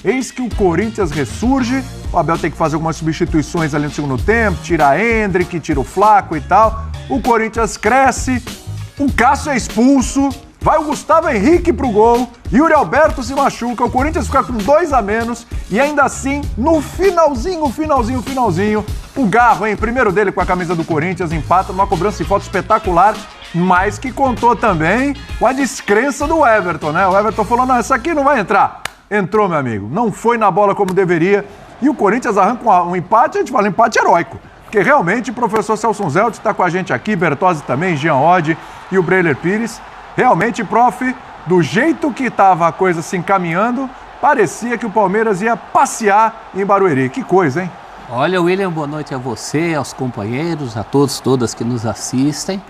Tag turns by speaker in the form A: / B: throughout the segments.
A: Eis que o Corinthians ressurge, o Abel tem que fazer algumas substituições ali no segundo tempo, tira a Endrick, tira o Flaco e tal. O Corinthians cresce, o Cássio é expulso, vai o Gustavo Henrique pro gol, Yuri Alberto se machuca, o Corinthians fica com 2 a menos e ainda assim, no finalzinho, o Garro, hein, primeiro dele com a camisa do Corinthians, empata numa cobrança de falta espetacular, mas que contou também com a descrença do Everton, né? O Everton falou, não, essa aqui não vai entrar. Entrou, meu amigo, não foi na bola como deveria e o Corinthians arranca um empate, a gente fala empate heróico. Porque realmente o professor Celso Zelt está com a gente aqui, Bertozzi também, Jean Oddi e o Breiler Pires. Realmente, prof, do jeito que estava a coisa se encaminhando, parecia que o Palmeiras ia passear em Barueri. Que coisa, hein?
B: Olha, William, boa noite a você, aos companheiros, a todos, todas que nos assistem.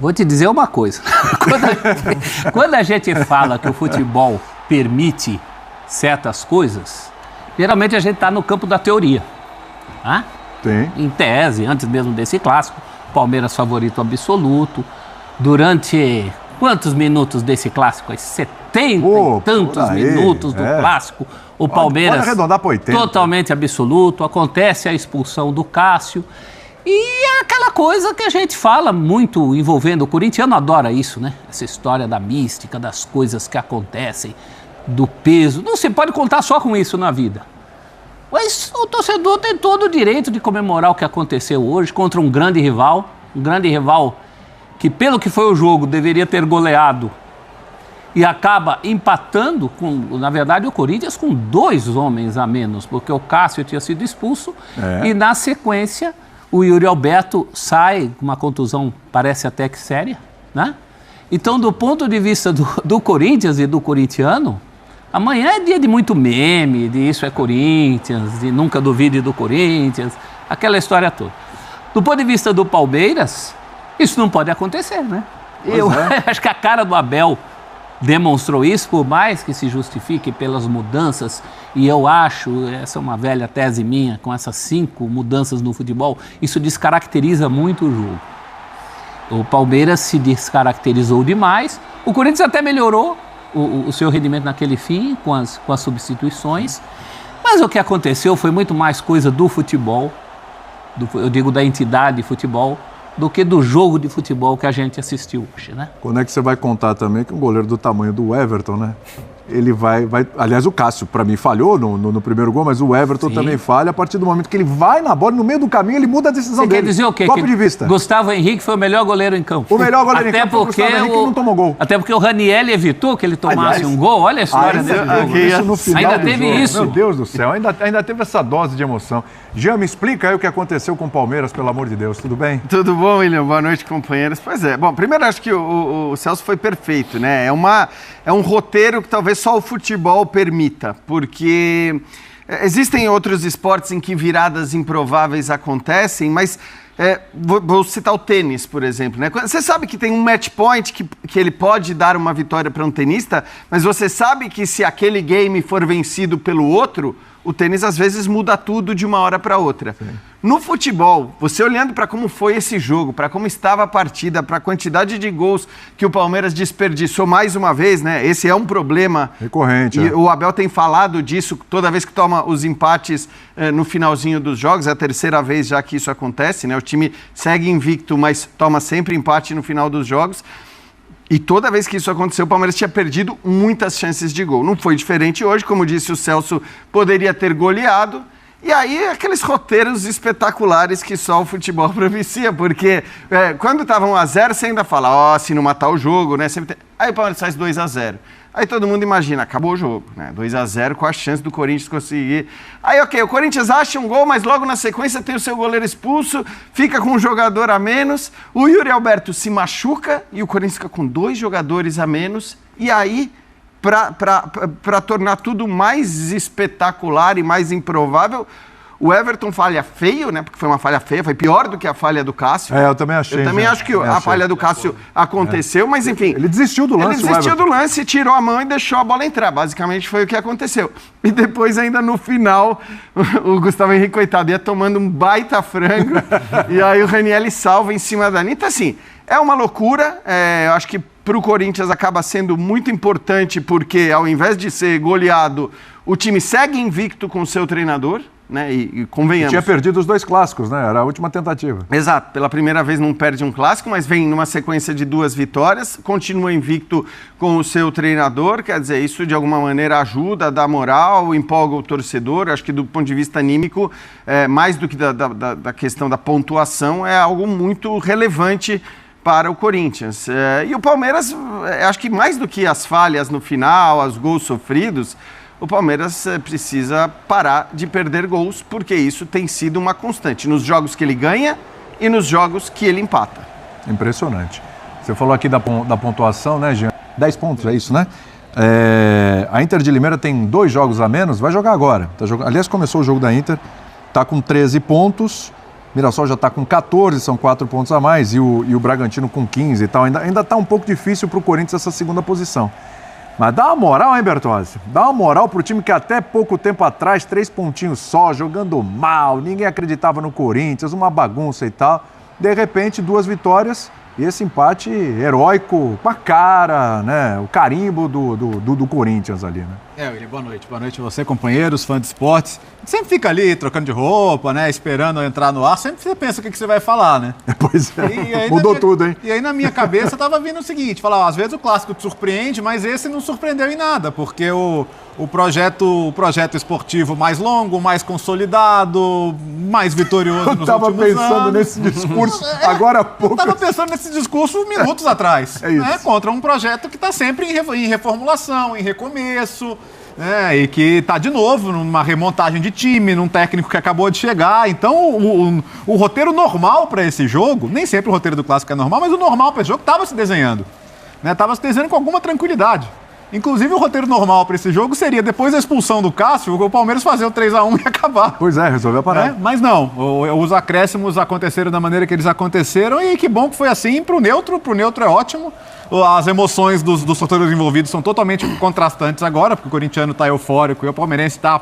B: Vou te dizer uma coisa. Quando a gente fala que o futebol permite certas coisas, geralmente a gente está no campo da teoria. Tá?
A: Sim.
B: Em tese, antes mesmo desse clássico, Palmeiras favorito absoluto. Durante quantos minutos desse clássico? 70 e tantos minutos do clássico. O Palmeiras
A: pode arredondar para 80.
B: Totalmente absoluto. Acontece a expulsão do Cássio. E é aquela coisa que a gente fala muito envolvendo o corintiano, adora isso, né? Essa história da mística, das coisas que acontecem, do peso. Não se pode contar só com isso na vida. Mas o torcedor tem todo o direito de comemorar o que aconteceu hoje contra um grande rival que, pelo que foi o jogo, deveria ter goleado e acaba empatando com, na verdade, o Corinthians com 2 homens a menos, porque o Cássio tinha sido expulso e, na sequência, o Yuri Alberto sai com uma contusão, parece até que séria, né? Então, do ponto de vista do Corinthians e do corintiano, amanhã é dia de muito meme, de isso é Corinthians, de nunca duvide do Corinthians, aquela história toda. Do ponto de vista do Palmeiras, isso não pode acontecer, né? Eu acho que a cara do Abel demonstrou isso, por mais que se justifique pelas mudanças, e eu acho, essa é uma velha tese minha, com essas 5 mudanças no futebol, isso descaracteriza muito o jogo. O Palmeiras se descaracterizou demais, o Corinthians até melhorou o seu rendimento naquele fim, com as substituições, mas o que aconteceu foi muito mais coisa do futebol, eu digo da entidade de futebol, do que do jogo de futebol que a gente assistiu hoje, né?
A: Quando é que você vai contar também que um goleiro do tamanho do Everton, né? Ele vai... Aliás, o Cássio, para mim, falhou no primeiro gol, mas o Everton também falha. A partir do momento que ele vai na bola, no meio do caminho, ele muda a decisão dele.
B: Quer dizer o quê?
A: Copo de vista.
B: Gustavo Henrique foi o melhor goleiro em campo.
A: O melhor goleiro em campo,
B: porque
A: o Gustavo Henrique não tomou gol.
B: Até porque o Ranieri evitou que ele tomasse um gol. Olha a história desse jogo.
A: Isso no final
B: ainda
A: do
B: teve
A: jogo.
B: isso.
A: Meu Deus do céu, ainda teve essa dose de emoção. Jean, me explica aí o que aconteceu com o Palmeiras, pelo amor de Deus. Tudo bem?
C: Tudo bom, William? Boa noite, companheiros. Pois é. Bom, primeiro acho que o Celso foi perfeito, né? É um roteiro que talvez só o futebol permita, porque existem outros esportes em que viradas improváveis acontecem, mas vou citar o tênis, por exemplo, né? Você sabe que tem um match point que ele pode dar uma vitória para um tenista, mas você sabe que se aquele game for vencido pelo outro, o tênis às vezes muda tudo de uma hora para outra. Sim. No futebol, você olhando para como foi esse jogo, para como estava a partida, para a quantidade de gols que o Palmeiras desperdiçou mais uma vez, né? Esse é um problema
A: recorrente.
C: E o Abel tem falado disso toda vez que toma os empates no finalzinho dos jogos. É a terceira vez já que isso acontece, né? O time segue invicto, mas toma sempre empate no final dos jogos. E toda vez que isso aconteceu, o Palmeiras tinha perdido muitas chances de gol. Não foi diferente hoje, como disse o Celso, poderia ter goleado. E aí, aqueles roteiros espetaculares que só o futebol propicia, porque quando estavam 1-0, você ainda fala, se não matar o jogo, né? Aí o Palmeiras faz 2-0. Aí todo mundo imagina, acabou o jogo, né? 2-0 com a chance do Corinthians conseguir. Aí, o Corinthians acha um gol, mas logo na sequência tem o seu goleiro expulso, fica com um jogador a menos, o Yuri Alberto se machuca e o Corinthians fica com 2 jogadores a menos. E aí, para tornar tudo mais espetacular e mais improvável, o Everton falha feio, né? Porque foi uma falha feia, foi pior do que a falha do Cássio.
A: Eu também achei.
C: Eu também acho que a falha do Cássio aconteceu, mas enfim...
A: Ele desistiu do lance,
C: Ele desistiu do lance, tirou a mão e deixou a bola entrar. Basicamente foi o que aconteceu. E depois, ainda no final, o Gustavo Henrique, coitado, ia tomando um baita frango. E aí o Ranieri salva em cima da Anitta. Assim, é uma loucura. Eu acho que para o Corinthians acaba sendo muito importante, porque ao invés de ser goleado, O time segue invicto com o seu treinador, né? E convenhamos.
A: Tinha perdido os 2 clássicos, né? Era a última tentativa.
C: Exato, pela primeira vez não perde um clássico, mas vem numa sequência de 2 vitórias, continua invicto com o seu treinador, quer dizer, isso de alguma maneira ajuda, dá moral, empolga o torcedor. Acho que do ponto de vista anímico, mais do que da questão da pontuação, é algo muito relevante para o Corinthians. E o Palmeiras, acho que mais do que as falhas no final, os gols sofridos, o Palmeiras precisa parar de perder gols, porque isso tem sido uma constante nos jogos que ele ganha e nos jogos que ele empata.
A: Impressionante. Você falou aqui da pontuação, né, Jean? 10 pontos, é isso, né? A Inter de Limeira tem 2 jogos a menos, vai jogar agora. Aliás, começou o jogo da Inter, está com 13 pontos, Mirassol já está com 14, são 4 pontos a mais, e o Bragantino com 15 e tal. Ainda está um pouco difícil para o Corinthians essa segunda posição. Mas dá uma moral, hein, Bertozzi? Dá uma moral pro time que até pouco tempo atrás, 3 pontinhos só, jogando mal, ninguém acreditava no Corinthians, uma bagunça e tal. De repente, 2 vitórias e esse empate heróico com a cara, né? O carimbo do Corinthians ali, né?
D: William, boa noite. Boa noite a você, companheiros, fã de esportes. Sempre fica ali trocando de roupa, né? Esperando entrar no ar. Sempre você pensa o que você vai falar, né?
A: Pois é. Mudou tudo, hein?
D: E aí na minha cabeça tava vindo o seguinte, falar, às vezes o clássico te surpreende, mas esse não surpreendeu em nada, porque o projeto esportivo mais longo, mais consolidado, mais vitorioso nos últimos anos.
A: Eu tava pensando nesse discurso agora há pouco.
D: Eu tava pensando nesse discurso minutos atrás.
A: É isso.
D: Né? Contra um projeto que está sempre em reformulação, em recomeço. E que está de novo numa remontagem de time, num técnico que acabou de chegar. Então, o roteiro normal para esse jogo, nem sempre o roteiro do clássico é normal, mas o normal para esse jogo estava se desenhando. Estava se desenhando com alguma tranquilidade. Inclusive, o roteiro normal para esse jogo seria, depois da expulsão do Cássio, o Palmeiras fazer o 3-1 e acabar.
A: Pois é, resolveu parar.
D: Mas não, os acréscimos aconteceram da maneira que eles aconteceram e que bom que foi assim pro neutro é ótimo. As emoções dos torcedores envolvidos são totalmente contrastantes agora, porque o corintiano está eufórico e o palmeirense está,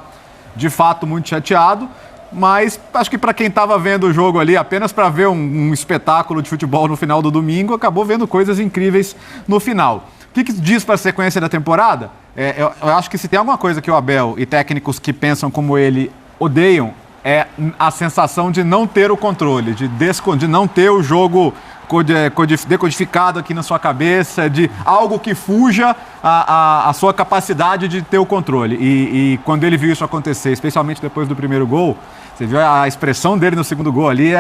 D: de fato, muito chateado. Mas acho que para quem estava vendo o jogo ali apenas para ver um espetáculo de futebol no final do domingo, acabou vendo coisas incríveis no final. O que diz para a sequência da temporada? Eu acho que se tem alguma coisa que o Abel e técnicos que pensam como ele odeiam, é a sensação de não ter o controle, de não ter o jogo decodificado aqui na sua cabeça, de algo que fuja a sua capacidade de ter o controle. E quando ele viu isso acontecer, especialmente depois do primeiro gol, você viu a expressão dele no segundo gol ali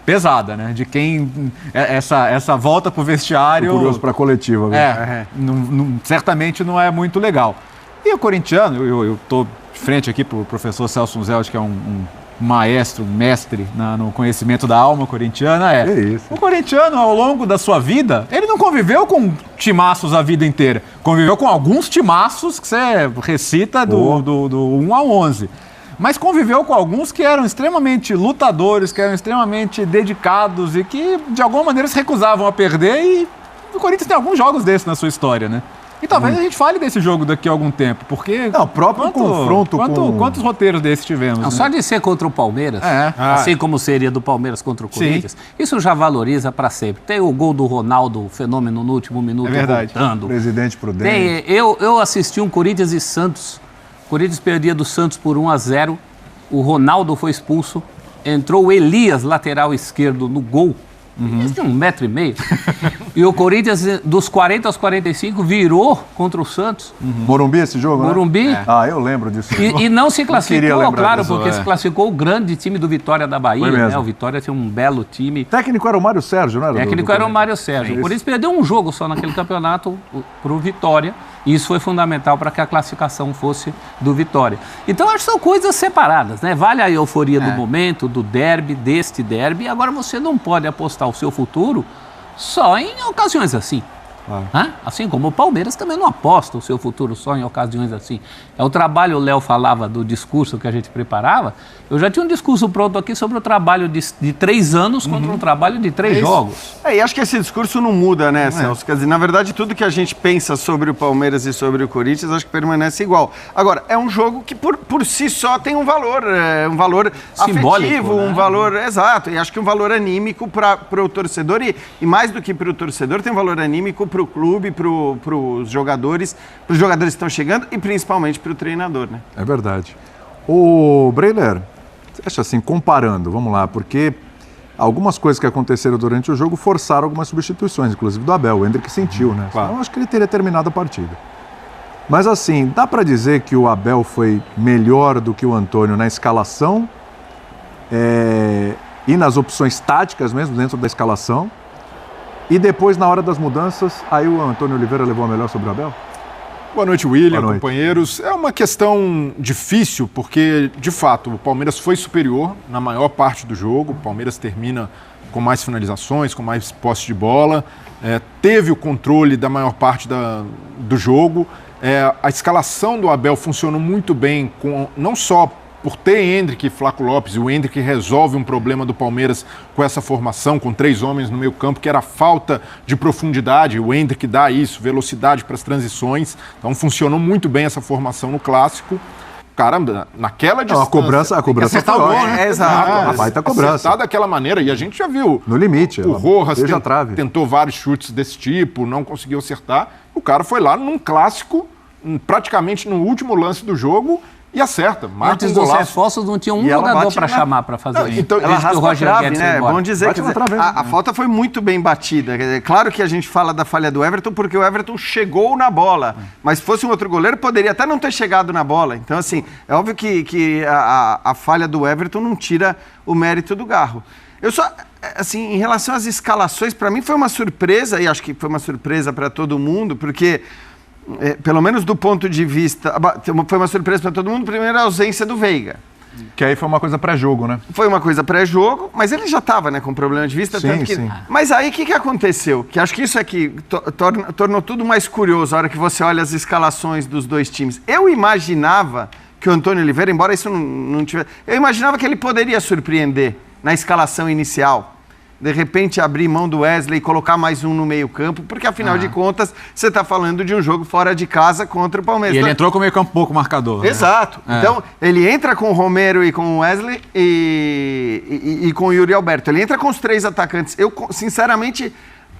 D: pesada, né? De quem essa volta pro vestiário...
A: Tô curioso pra coletiva.
D: Certamente não é muito legal. E o corintiano, eu tô de frente aqui pro professor Celso Unzelt, que é um mestre no conhecimento da alma corintiana. O corintiano, ao longo da sua vida, ele não conviveu com timaços a vida inteira. Conviveu com alguns timaços que você recita do 1 ao 11. Mas conviveu com alguns que eram extremamente lutadores, que eram extremamente dedicados e que, de alguma maneira, se recusavam a perder. E o Corinthians tem alguns jogos desses na sua história, né? E talvez a gente fale desse jogo daqui a algum tempo, porque...
A: Não, o próprio confronto
D: Quantos roteiros desses tivemos?
B: Não, né? Só de ser contra o Palmeiras, assim como seria do Palmeiras contra o Corinthians, isso já valoriza para sempre. Tem o gol do Ronaldo, o fenômeno no último minuto, voltando.
A: Presidente prudente.
B: Eu assisti um Corinthians e Santos. O Corinthians perdia do Santos por 1-0. O Ronaldo foi expulso. Entrou o Elias, lateral esquerdo, no gol. Eles tinham 1,5 m. E o Corinthians, dos 40 aos 45, virou contra o Santos.
A: Morumbi esse jogo,
B: Morumbi.
A: Né? Ah, eu lembro disso.
B: E não se classificou, claro,
A: disso,
B: porque se classificou o grande time do Vitória da Bahia. Né? O Vitória tinha um belo time.
A: O técnico era o Mário Sérgio, não era?
B: O técnico era o Mário Sérgio. O Corinthians perdeu um jogo só naquele campeonato para o Vitória. E isso foi fundamental para que a classificação fosse do Vitória. Então, acho que são coisas separadas, né? Vale a euforia do momento, do derby, deste derby. Agora, você não pode apostar o seu futuro só em ocasiões assim. Assim como o Palmeiras também não aposta o seu futuro só em ocasiões assim. É o trabalho, o Léo falava do discurso que a gente preparava. Eu já tinha um discurso pronto aqui sobre o trabalho de 3 anos contra um trabalho de 3 jogos.
C: E acho que esse discurso não muda, né, Celso? Quer dizer, na verdade, tudo que a gente pensa sobre o Palmeiras e sobre o Corinthians, acho que permanece igual. Agora, é um jogo que por si só tem um valor
B: simbólico,
C: afetivo,
B: né?
C: um valor exato. E acho que um valor anímico para o torcedor e mais do que para o torcedor, tem um valor anímico para o clube, para os jogadores que estão chegando e principalmente para o treinador, né?
A: É verdade. O Breiler, você acha assim, comparando, vamos lá, porque algumas coisas que aconteceram durante o jogo forçaram algumas substituições, inclusive do Abel. O Endrick sentiu, né?
D: Claro.
A: Então, eu acho que ele teria terminado a partida. Mas assim, dá para dizer que o Abel foi melhor do que o Antônio na escalação e nas opções táticas mesmo, dentro da escalação. E depois, na hora das mudanças, aí o Antônio Oliveira levou a melhor sobre o Abel?
E: Boa noite, William,
A: Boa noite.
E: companheiros. É uma questão difícil, porque, de fato, o Palmeiras foi superior na maior parte do jogo. O Palmeiras termina com mais finalizações, com mais posse de bola. Teve o controle da maior parte do jogo. A escalação do Abel funcionou muito bem, não só por ter Endrick e Flaco Lopes, e o Endrick resolve um problema do Palmeiras com essa formação, com 3 homens no meio campo, que era a falta de profundidade. O Endrick dá isso, velocidade para as transições. Então funcionou muito bem essa formação no Clássico. Caramba, naquela distância...
A: A cobrança
D: acertar
A: foi
D: o gol,
A: ótima.
D: né?
C: Exato.
A: A baita cobrança.
E: Acertar daquela maneira, e a gente já viu.
A: No limite.
E: O Rojas
A: beija a trave.
E: tentou vários chutes desse tipo, não conseguiu acertar. O cara foi lá num Clássico, praticamente no último lance do jogo, e acerta. Marca
B: Antes
E: um
B: dos
E: golaço.
B: reforços não tinha um
C: E ela
B: jogador
C: bate
B: para
C: na-
B: chamar para fazer
E: Não,
B: isso.
E: então,
C: Ela
B: Desde que
C: raspa
B: o
C: a
B: Roger
C: trave,
B: Guedes
C: né?
B: foi
C: É
B: embora.
C: bom dizer
A: Bate
C: que
A: na trave,
C: a falta foi muito bem batida. É claro que a gente fala da falha do Everton porque o Everton chegou na bola. Mas se fosse um outro goleiro, poderia até não ter chegado na bola. Então, assim, é óbvio que a falha do Everton não tira o mérito do Garro. Eu só, assim, em relação às escalações, para mim foi uma surpresa, e acho que foi uma surpresa para todo mundo, porque... pelo menos do ponto de vista... Foi uma surpresa para todo mundo, primeiro a ausência do Veiga.
A: Que aí foi uma coisa pré-jogo, né?
C: Foi uma coisa pré-jogo, mas ele já estava, né, com problema de vista.
A: Sim,
C: tanto que...
A: sim.
C: Mas aí o que aconteceu? Que acho que isso é que tornou tudo mais curioso a hora que você olha as escalações dos dois times. Eu imaginava que o Antônio Oliveira, embora isso não tivesse... Eu imaginava que ele poderia surpreender na escalação inicial. De repente abrir mão do Wesley e colocar mais um no meio campo, porque afinal de contas você está falando de um jogo fora de casa contra o Palmeiras.
D: E ele
C: Então,
D: entrou com o meio campo pouco marcador. Né?
C: exato. Então, ele entra com o Romero e com o Wesley e com o Yuri Alberto. Ele entra com os 3 atacantes. Eu, sinceramente,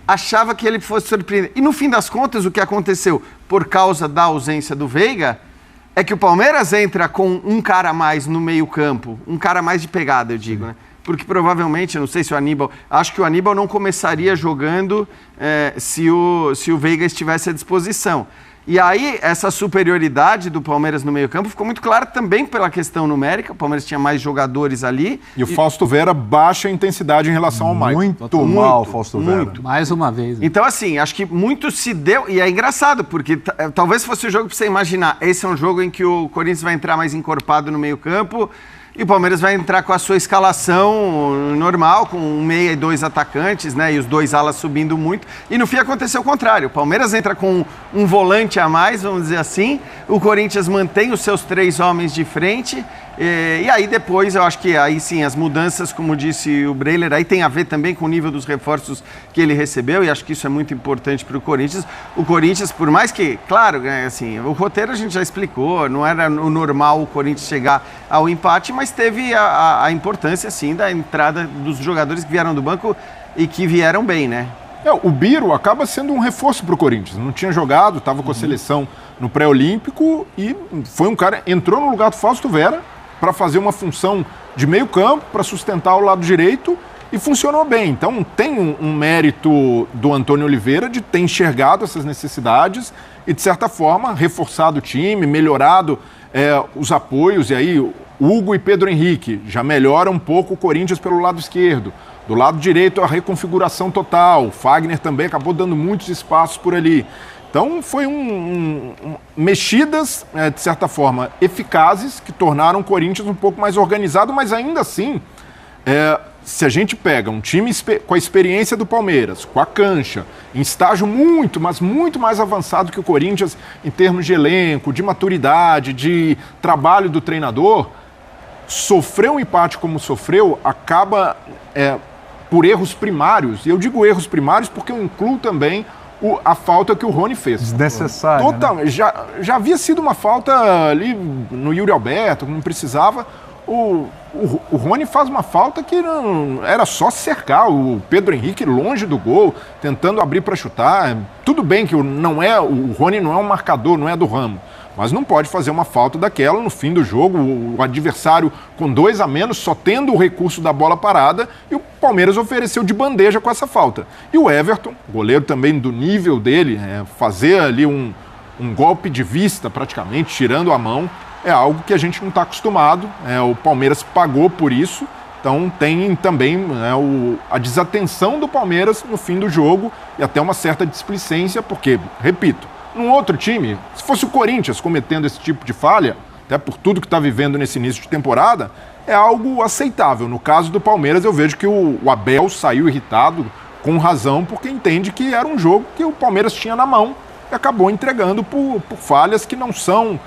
C: achava que ele fosse surpreender. E, no fim das contas, o que aconteceu por causa da ausência do Veiga é que o Palmeiras entra com um cara a mais no meio-campo. Um cara a mais de pegada, eu digo, né? Porque provavelmente, eu não sei se o Aníbal... Acho que o Aníbal não começaria jogando se o Veiga estivesse à disposição. E aí, essa superioridade do Palmeiras no meio-campo ficou muito clara também pela questão numérica. O Palmeiras tinha mais jogadores ali.
E: E o Fausto Vera baixa a intensidade em relação ao Maicon.
A: Muito mal, Fausto Vera.
C: muito.
B: Mais uma vez. Né?
C: Então, assim, acho que muito se deu... E é engraçado, porque talvez fosse o jogo para você imaginar. Esse é um jogo em que o Corinthians vai entrar mais encorpado no meio-campo e o Palmeiras vai entrar com a sua escalação normal, com um meia e 2 atacantes, né? E os 2 alas subindo muito. E no fim aconteceu o contrário. O Palmeiras entra com um volante a mais, vamos dizer assim. O Corinthians mantém os seus 3 homens de frente. E aí depois, eu acho que aí sim, as mudanças, como disse o Breiler, aí tem a ver também com o nível dos reforços que ele recebeu, e acho que isso é muito importante para o Corinthians. O Corinthians, por mais que, claro, assim, o roteiro a gente já explicou, não era o normal o Corinthians chegar ao empate, mas teve a importância, sim, da entrada dos jogadores que vieram do banco e que vieram bem, né?
E: O Biro acaba sendo um reforço para o Corinthians. Não tinha jogado, estava com a seleção no pré-olímpico e foi um cara, entrou no lugar do Fausto Vera para fazer uma função de meio campo, para sustentar o lado direito, e funcionou bem. Então tem um mérito do Antônio Oliveira de ter enxergado essas necessidades e, de certa forma, reforçado o time, melhorado os apoios. E aí, Hugo e Pedro Henrique já melhora um pouco o Corinthians pelo lado esquerdo. Do lado direito, a reconfiguração total. O Fagner também acabou dando muitos espaços por ali. Então, foi mexidas, de certa forma, eficazes, que tornaram o Corinthians um pouco mais organizado, mas ainda assim, se a gente pega um time com a experiência do Palmeiras, com a cancha, em estágio muito, mas muito mais avançado que o Corinthians, em termos de elenco, de maturidade, de trabalho do treinador, sofrer um empate como sofreu, acaba por erros primários. E eu digo erros primários porque eu incluo também a falta que o Rony fez.
A: Desnecessária.
E: Totalmente.
A: Né?
E: Já havia sido uma falta ali no Yuri Alberto, não precisava. o Rony faz uma falta que não era só cercar o Pedro Henrique longe do gol, tentando abrir para chutar. Tudo bem que o Rony não é um marcador, não é do ramo, mas não pode fazer uma falta daquela no fim do jogo, o adversário com 2 a menos, só tendo o recurso da bola parada, e o Palmeiras ofereceu de bandeja com essa falta. E o Everton, goleiro também do nível dele, fazer ali um golpe de vista praticamente, tirando a mão, é algo que a gente não está acostumado. O Palmeiras pagou por isso, então tem também a desatenção do Palmeiras no fim do jogo e até uma certa displicência, porque, repito, num outro time, se fosse o Corinthians cometendo esse tipo de falha, até por tudo que está vivendo nesse início de temporada, é algo aceitável. No caso do Palmeiras, eu vejo que o Abel saiu irritado, com razão, porque entende que era um jogo que o Palmeiras tinha na mão e acabou entregando por falhas que não são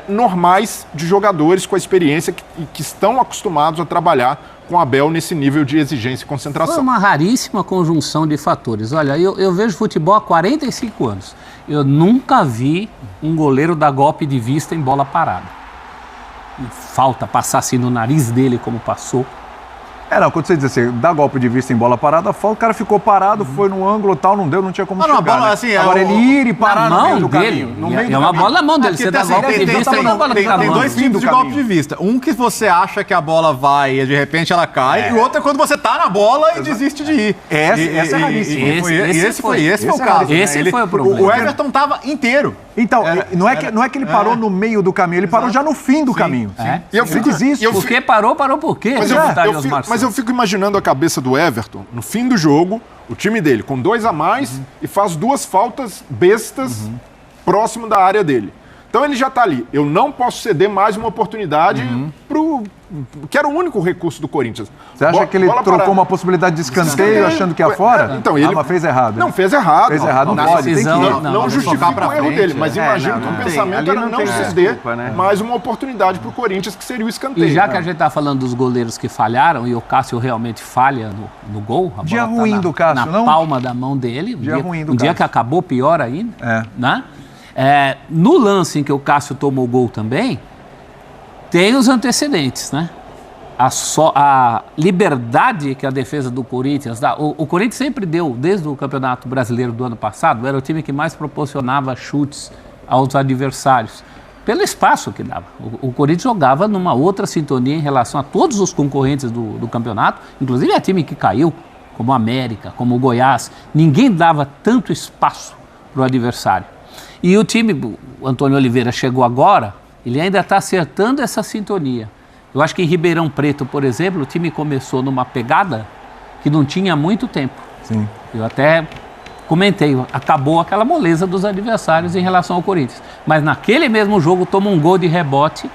E: normais de jogadores com a experiência que estão acostumados a trabalhar com o Abel nesse nível de exigência e concentração.
B: Foi uma raríssima conjunção de fatores. Olha, eu vejo futebol há 45 anos. Eu nunca vi um goleiro dar golpe de vista em bola parada. Falta passar assim no nariz dele como passou.
A: Não, quando você diz assim, dá golpe de vista em bola parada, o cara ficou parado, foi no ângulo tal, não deu, não tinha como chegar,
D: a bola,
A: né?
D: assim,
A: Agora ele ir e parar
B: na
A: no meio
B: mão
A: do
B: dele.
A: caminho. No meio do
B: É uma
A: caminho.
B: bola na mão dele,
D: Aqui
B: você dá
D: assim,
B: golpe de vista e não bola
D: tem
B: na mão.
D: dois tipos de golpe de vista. Um que você acha que a bola vai e de repente ela cai, e o outro é quando você tá na bola e desiste de ir.
A: Essa é raríssima.
D: Esse foi o caso.
B: Esse foi o problema.
D: O Everton tava inteiro.
A: Então, não é que ele parou no meio do caminho, ele parou já no fim do caminho.
E: E eu fico,
A: existe.
B: Por que parou por quê?
E: Mas eu fico imaginando a cabeça do Everton, no fim do jogo, o time dele com 2 a mais e faz 2 faltas bestas próximo da área dele. Então ele já está ali. Eu não posso ceder mais uma oportunidade que era o único recurso do Corinthians.
A: Você acha que ele trocou uma possibilidade de escanteio achando que ia fora?
E: Então, ele
A: mas fez errado.
E: Não, fez errado.
A: Fez errado, não pode.
E: Não justifica o erro dele, mas imagino que o pensamento era não ceder mais uma oportunidade para o Corinthians, que seria o escanteio.
B: E já que a gente está falando dos goleiros que falharam, e o Cássio realmente falha no gol, a bola
A: Dia ruim do Cássio,
B: na
A: não?
B: palma da mão dele.
A: Dia ruim do
B: dia
A: Cássio.
B: que acabou pior ainda.
A: É.
B: Né? No lance em que o Cássio tomou o gol também, tem os antecedentes, né? A liberdade que a defesa do Corinthians dá. O Corinthians sempre deu, desde o Campeonato Brasileiro do ano passado, era o time que mais proporcionava chutes aos adversários, pelo espaço que dava. O Corinthians jogava numa outra sintonia em relação a todos os concorrentes do campeonato, inclusive a time que caiu, como o América, como o Goiás. Ninguém dava tanto espaço para o adversário. E o time, o Antônio Oliveira chegou agora, ele ainda está acertando essa sintonia. Eu acho que em Ribeirão Preto, por exemplo, o time começou numa pegada que não tinha muito tempo.
A: Sim.
B: Eu até comentei, acabou aquela moleza dos adversários em relação ao Corinthians. Mas naquele mesmo jogo toma um gol de rebote,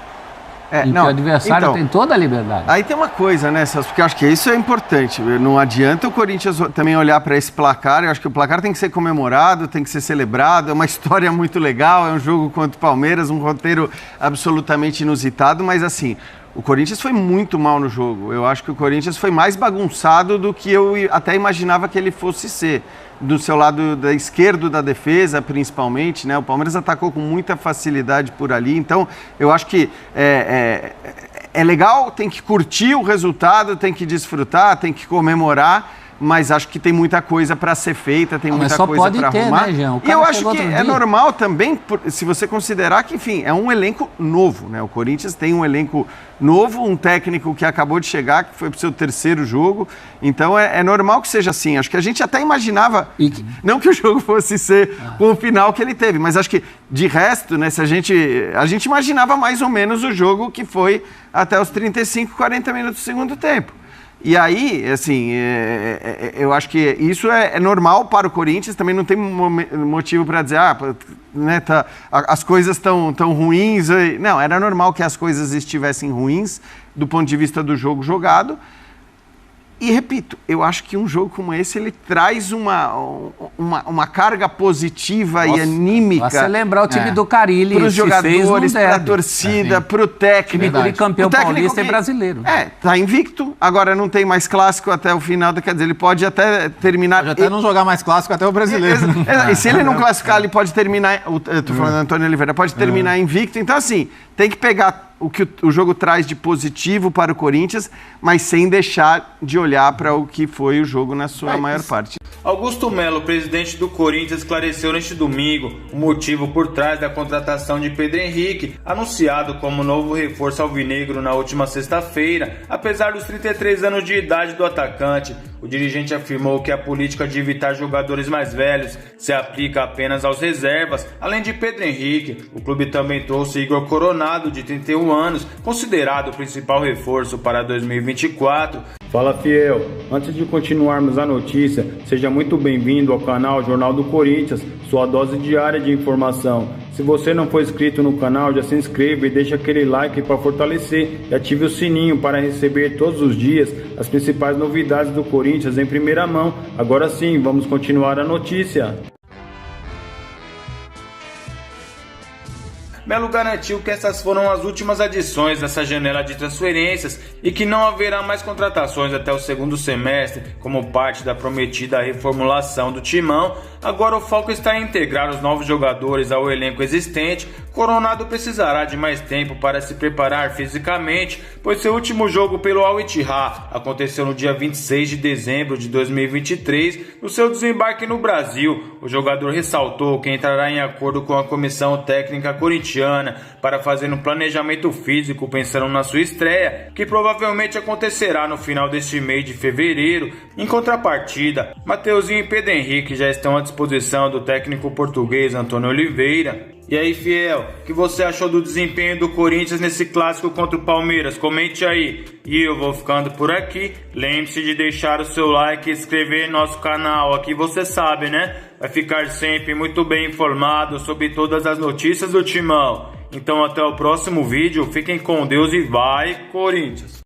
B: em que o adversário tem toda a liberdade.
C: Aí tem uma coisa, né, Celso? Porque eu acho que isso é importante. Não adianta o Corinthians também olhar para esse placar. Eu acho que o placar tem que ser comemorado, tem que ser celebrado. É uma história muito legal, é um jogo contra o Palmeiras, um roteiro absolutamente inusitado, mas assim, o Corinthians foi muito mal no jogo. Eu acho que o Corinthians foi mais bagunçado do que eu até imaginava que ele fosse ser. Do seu lado da esquerdo da defesa, principalmente, né? O Palmeiras atacou com muita facilidade por ali. Então, eu acho que é legal, tem que curtir o resultado, tem que desfrutar, tem que comemorar, mas acho que tem muita coisa para ser feita, tem muita coisa para arrumar.
B: Né, Jean?
C: E eu acho que é normal também, se você considerar que, enfim, é um elenco novo, né? O Corinthians tem um elenco novo, um técnico que acabou de chegar, que foi para o seu 3º jogo. Então é normal que seja assim. Acho que a gente até imaginava, não que o jogo fosse ser com o final que ele teve, mas acho que de resto, né, se a gente imaginava mais ou menos o jogo que foi até os 35, 40 minutos do segundo tempo. E aí, assim, eu acho que isso é normal para o Corinthians, também não tem motivo para dizer, né, as coisas estão ruins. Não, era normal que as coisas estivessem ruins do ponto de vista do jogo jogado. E, repito, eu acho que um jogo como esse, ele traz uma carga positiva e anímica.
B: Você lembrar o time do Carille,
C: para os jogadores, para a torcida, para o técnico.
B: Time campeão paulista e brasileiro.
C: Está invicto, agora não tem mais clássico até o final, quer dizer, ele pode até terminar...
D: Pode até não jogar mais clássico até o brasileiro.
C: E se ele não classificar, ele pode terminar, eu estou falando do Antônio Oliveira, pode terminar invicto. Então, assim, tem que pegar o que o jogo traz de positivo para o Corinthians, mas sem deixar de olhar para o que foi o jogo na sua maior parte.
F: Augusto Melo, presidente do Corinthians, esclareceu neste domingo o motivo por trás da contratação de Pedro Henrique, anunciado como novo reforço alvinegro na última sexta-feira. Apesar dos 33 anos de idade do atacante, o dirigente afirmou que a política de evitar jogadores mais velhos se aplica apenas aos reservas. Além de Pedro Henrique, o clube também trouxe Igor Coronado, de 31 anos, considerado o principal reforço para 2024.
G: Fala, fiel! Antes de continuarmos a notícia, seja muito bem-vindo ao canal Jornal do Corinthians, sua dose diária de informação. Se você não for inscrito no canal, já se inscreva e deixa aquele like para fortalecer e ative o sininho para receber todos os dias as principais novidades do Corinthians em primeira mão. Agora sim, vamos continuar a notícia.
F: Melo garantiu que essas foram as últimas adições dessa janela de transferências e que não haverá mais contratações até o segundo semestre, como parte da prometida reformulação do timão. Agora o foco está em integrar os novos jogadores ao elenco existente. Coronado precisará de mais tempo para se preparar fisicamente, pois seu último jogo pelo Al Ittihad aconteceu no dia 26 de dezembro de 2023. No seu desembarque no Brasil, o jogador ressaltou que entrará em acordo com a comissão técnica corintiana para fazer um planejamento físico pensando na sua estreia, que provavelmente acontecerá no final deste mês de fevereiro. Em contrapartida, Mateuzinho e Pedro Henrique já estão à disposição do técnico português Antônio Oliveira. E aí, fiel, o que você achou do desempenho do Corinthians nesse clássico contra o Palmeiras? Comente aí. E eu vou ficando por aqui. Lembre-se de deixar o seu like e inscrever no nosso canal. Aqui você sabe, né? Vai ficar sempre muito bem informado sobre todas as notícias do Timão. Então até o próximo vídeo. Fiquem com Deus e vai, Corinthians!